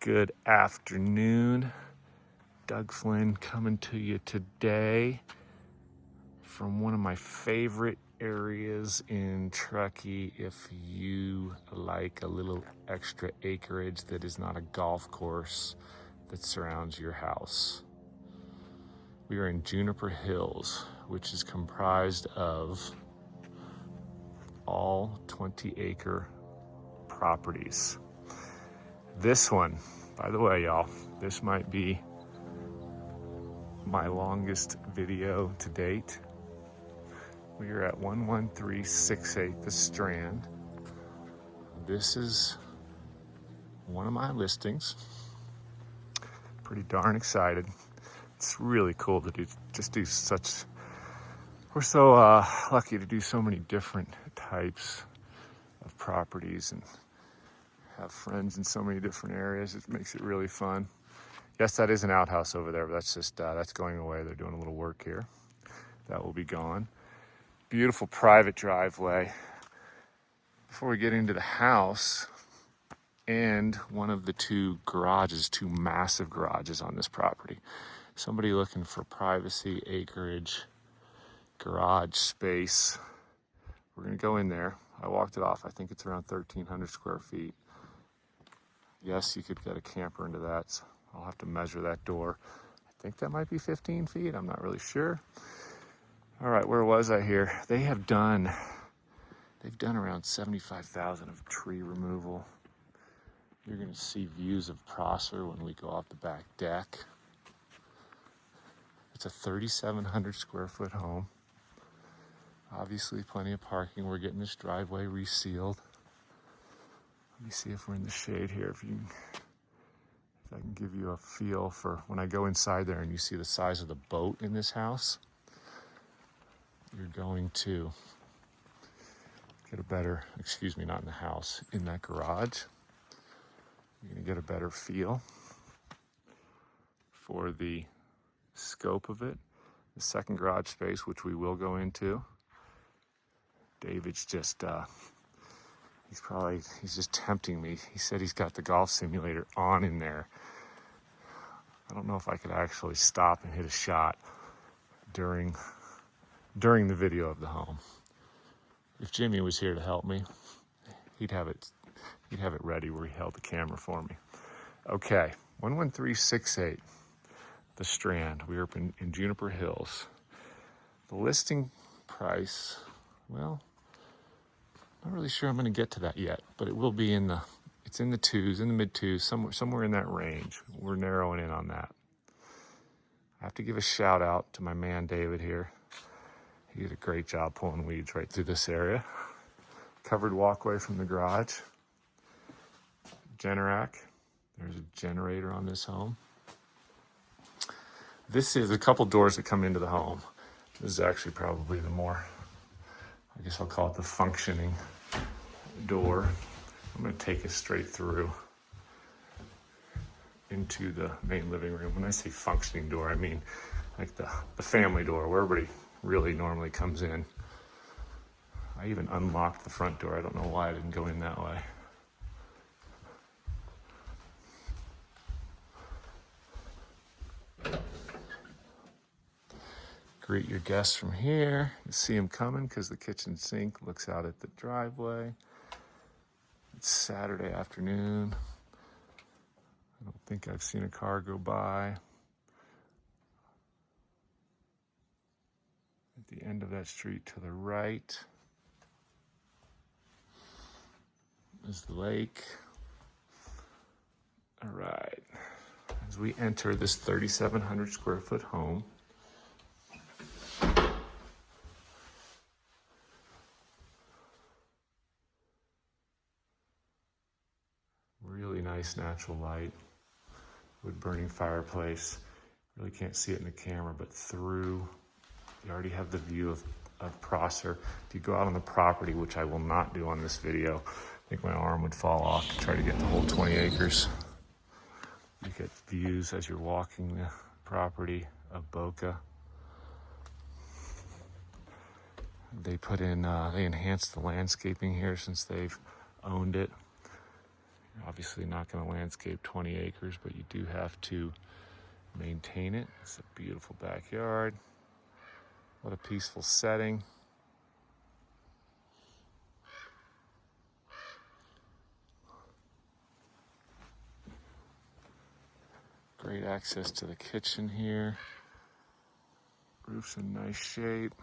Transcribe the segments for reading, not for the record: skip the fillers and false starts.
Good afternoon. Doug Flynn coming to you today from one of my favorite areas in Truckee if you like a little extra acreage that is not a golf course that surrounds your house. We are in Juniper Hills, which is comprised of all 20-acre properties. This one, by the way, y'all, this might be my longest video to date. We are at 11368 the Strand. This is one of my listings. Pretty darn excited. It's really cool to do such, we're so lucky to do so many different types of properties and have friends in so many different areas. It makes it really fun. Yes, that is an outhouse over there, but that's just, that's going away. They're doing a little work here. That will be gone. Beautiful private driveway. Before we get into the house and one of the two massive garages on this property. Somebody looking for privacy, acreage, garage space. We're gonna go in there. I walked it off. I think it's around 1,300 square feet. Yes, you could get a camper into that. So I'll have to measure that door. I think that might be 15 feet. I'm not really sure. All right, where was I here? They've done around 75,000 of tree removal. You're gonna see views of Prosser when we go off the back deck. It's a 3,700 square foot home. Obviously plenty of parking. We're getting this driveway resealed. Let me see if we're in the shade here. If I can give you a feel for when I go inside there and you see the size of the boat in this house, you're going to get a better, not in the house, in that garage. You're gonna get a better feel for the scope of it. The second garage space, which we will go into. David's just, he's just tempting me. He said he's got the golf simulator on in there. I don't know if I could actually stop and hit a shot during the video of the home. If Jimmy was here to help me, he'd have it ready where he held the camera for me. Okay, 11368 the Strand. We are in Juniper Hills. The listing price, well, not really sure I'm going to get to that yet, but it will be it's in the twos, in the mid twos, somewhere in that range. We're narrowing in on that. I have to give a shout out to my man David here. He did a great job pulling weeds right through this area. Covered walkway from the garage. Generac. There's a generator on this home. This is a couple doors that come into the home. This is actually probably the more, I guess I'll call it the functioning door. I'm going to take us straight through into the main living room. When I say functioning door, I mean like the family door where everybody really normally comes in. I even unlocked the front door. I don't know why I didn't go in that way. Greet your guests from here. You see them coming because the kitchen sink looks out at the driveway. It's Saturday afternoon. I don't think I've seen a car go by. At the end of that street to the right is the lake. All right. As we enter this 3,700 square foot home, really nice natural light, wood burning fireplace. Really can't see it in the camera, but through, you already have the view of Prosser. If you go out on the property, which I will not do on this video, I think my arm would fall off to try to get the whole 20 acres. You get views as you're walking the property of Boca. They enhanced the landscaping here since they've owned it. You're obviously not going to landscape 20 acres, but you do have to maintain it. It's a beautiful backyard. What a peaceful setting. Great access to the kitchen here. Roof's in nice shape.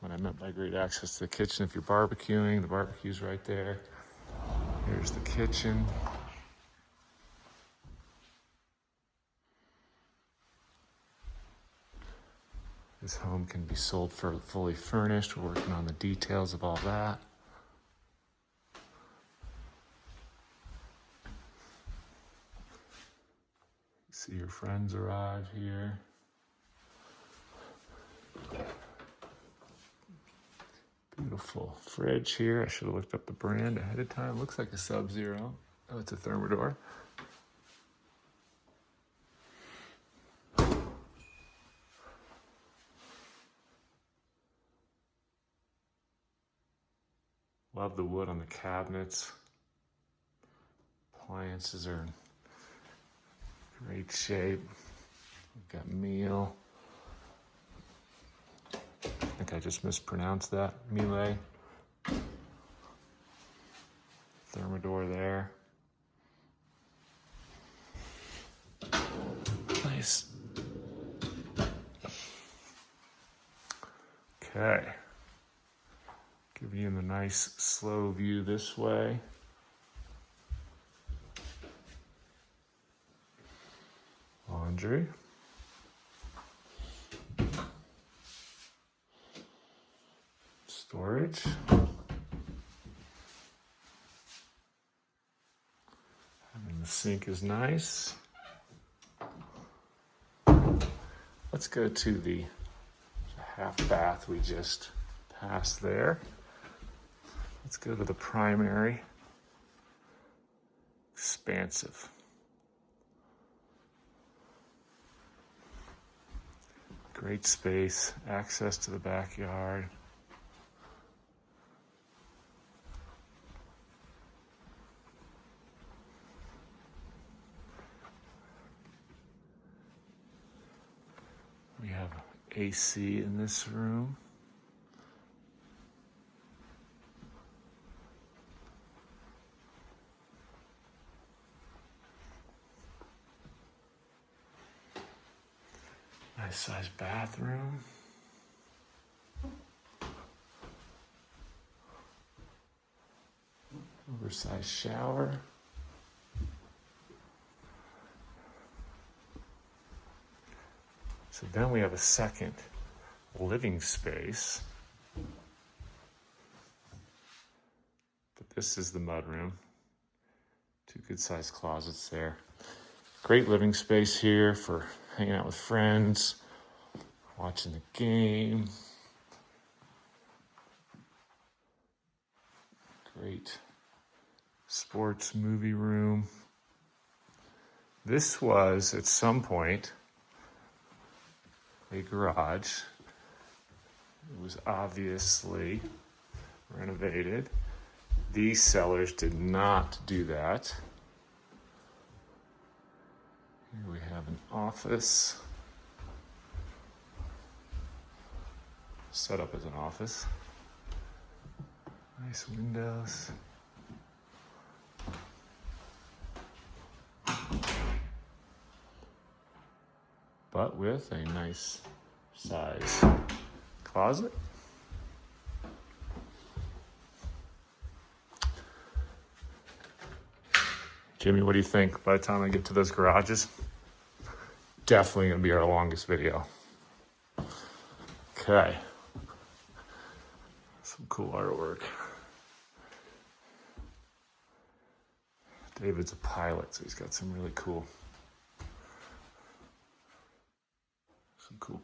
What I meant by great access to the kitchen, if you're barbecuing, the barbecue's right there. Here's the kitchen. This home can be sold for fully furnished. We're working on the details of all that. See your friends arrive here. Beautiful fridge here. I should have looked up the brand ahead of time. Looks like a Sub-Zero. Oh, it's a Thermador. Love the wood on the cabinets. Appliances are in great shape. We've got meal. I think I just mispronounced that. Mealy. Thermador there. Nice. Okay. Giving you the nice slow view this way. Laundry. Storage. And the sink is nice. Let's go to the half bath we just passed there. Let's go to the primary. Expansive. Great space, access to the backyard. We have AC in this room. Nice sized bathroom. Oversized shower. So then we have a second living space. But this is the mudroom. Two good sized closets there. Great living space here for hanging out with friends, watching the game. Great sports movie room. This was, at some point, a garage. It was obviously renovated. These sellers did not do that. Here we have an office. Set up as an office. Nice windows. But with a nice size closet. Jimmy, what do you think by the time I get to those garages? Definitely gonna be our longest video. Okay. Some cool artwork. David's a pilot, so he's got some really cool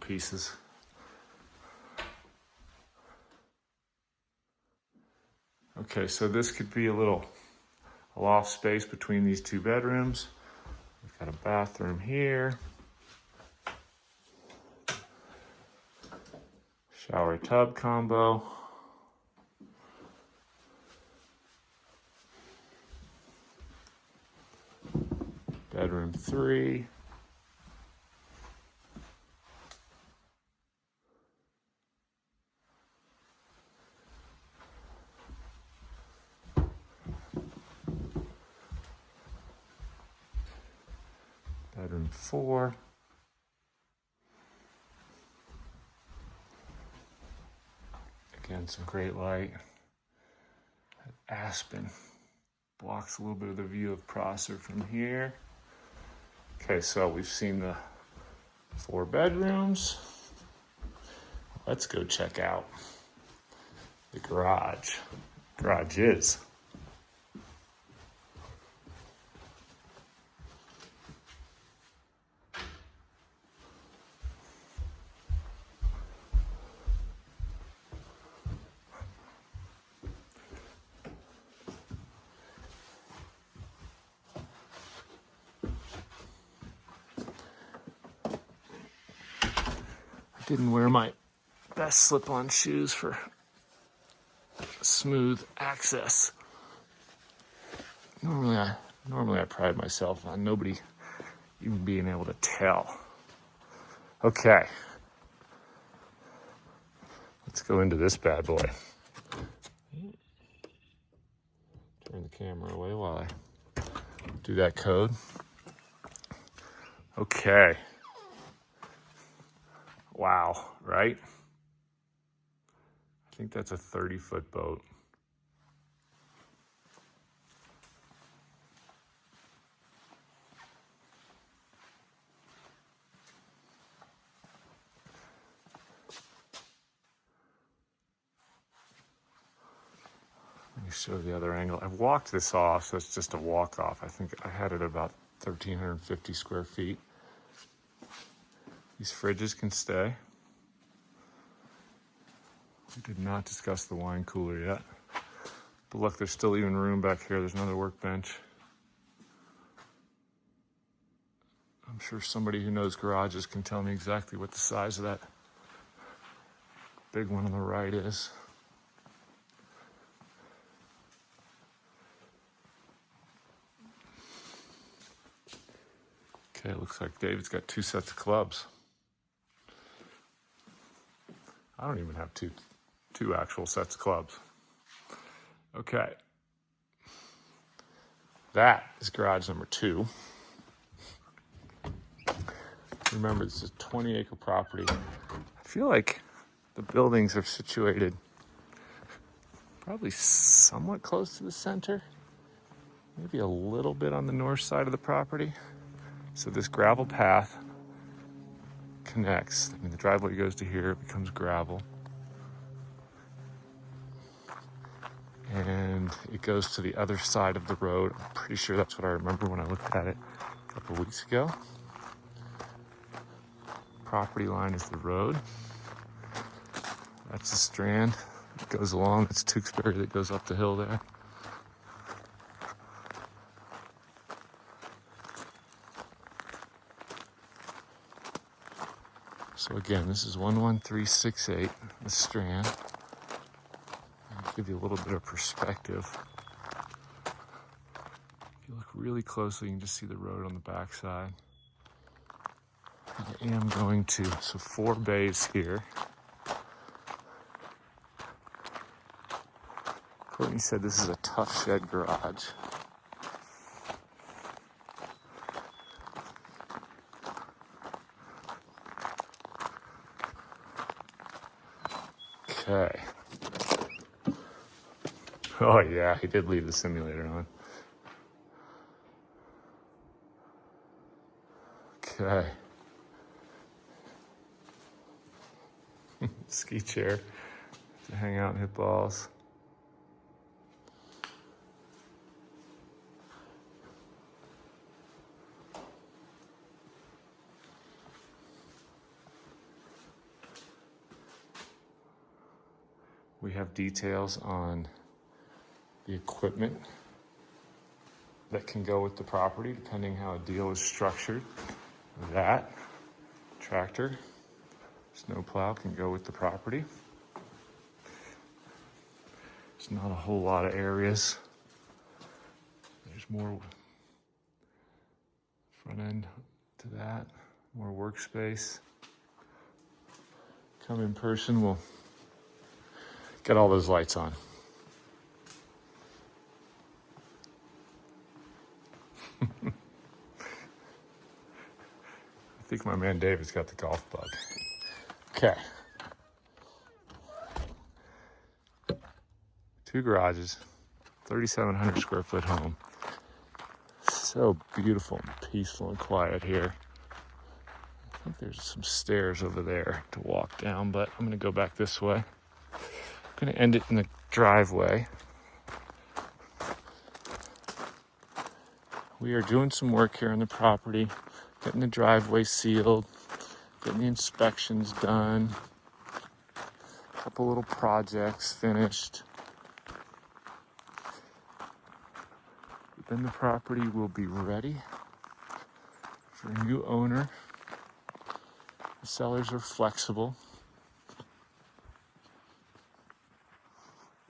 pieces. Okay, so this could be a loft space between these two bedrooms. We've got a bathroom here. Shower tub combo. Bedroom 3. Bedroom 4. Again, some great light. Aspen blocks a little bit of the view of Prosser from here. Okay, so we've seen the 4 bedrooms. Let's go check out the garage. Garages. I didn't wear my best slip-on shoes for smooth access. Normally I pride myself on nobody even being able to tell. Okay. Let's go into this bad boy. Turn the camera away while I do that code. Okay. Wow, right? I think that's a 30-foot boat. Let me show the other angle. I've walked this off, so it's just a walk off. I think I had it about 1,350 square feet. These fridges can stay. We did not discuss the wine cooler yet. But look, there's still even room back here. There's another workbench. I'm sure somebody who knows garages can tell me exactly what the size of that big one on the right is. Okay, it looks like David's got 2 sets of clubs. I don't even have two actual sets of clubs. Okay. That is garage number 2. Remember, this is a 20-acre property. I feel like the buildings are situated probably somewhat close to the center. Maybe a little bit on the north side of the property. So this gravel path connects. I mean, the driveway goes to here, it becomes gravel. And it goes to the other side of the road. I'm pretty sure that's what I remember when I looked at it a couple of weeks ago. Property line is the road. That's the Strand that goes along. That's Tewksbury that goes up the hill there. So again, this is 11368, the Strand. I'll give you a little bit of perspective. If you look really closely, you can just see the road on the backside. I am going to, so 4 bays here. Courtney said this is a tough shed garage. Okay. Oh yeah, he did leave the simulator on. Okay. Ski chair to hang out and hit balls. We have details on the equipment that can go with the property, depending how a deal is structured. That tractor, snowplow can go with the property. There's not a whole lot of areas. There's more front end to that. More workspace. Come in person, we'll get all those lights on. I think my man David's got the golf bug. Okay. 2 garages, 3,700 square foot home. So beautiful and peaceful and quiet here. I think there's some stairs over there to walk down, but I'm gonna go back this way. I'm gonna end it in the driveway. We are doing some work here on the property, getting the driveway sealed, getting the inspections done, a couple little projects finished. Then the property will be ready for a new owner. The sellers are flexible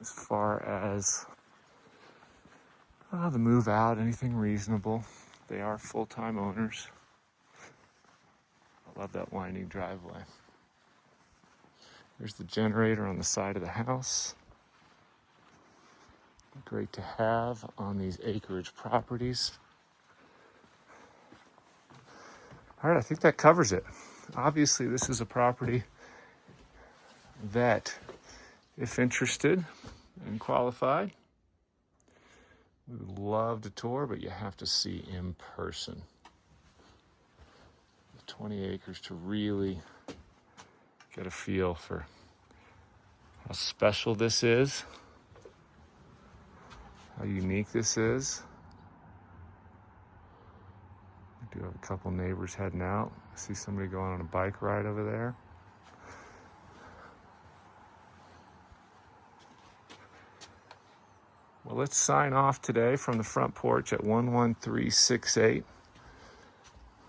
as far as the move out, anything reasonable. They are full-time owners. I love that winding driveway. There's the generator on the side of the house. Great to have on these acreage properties. All right, I think that covers it. Obviously, this is a property that, if interested and qualified, we would love to tour, but you have to see in person. 20 acres to really get a feel for how special this is, how unique this is. We do have a couple neighbors heading out. I see somebody going on a bike ride over there. Well, let's sign off today from the front porch at 11368.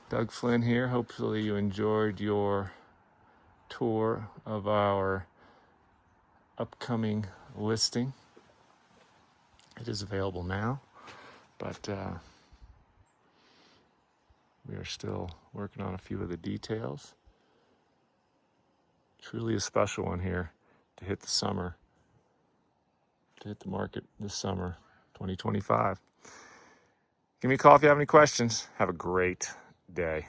Doug Flynn here. Hopefully you enjoyed your tour of our upcoming listing. It is available now, but we are still working on a few of the details. Truly a special one here to hit the summer, to hit the market this summer, 2025. Give me a call if you have any questions. Have a great day.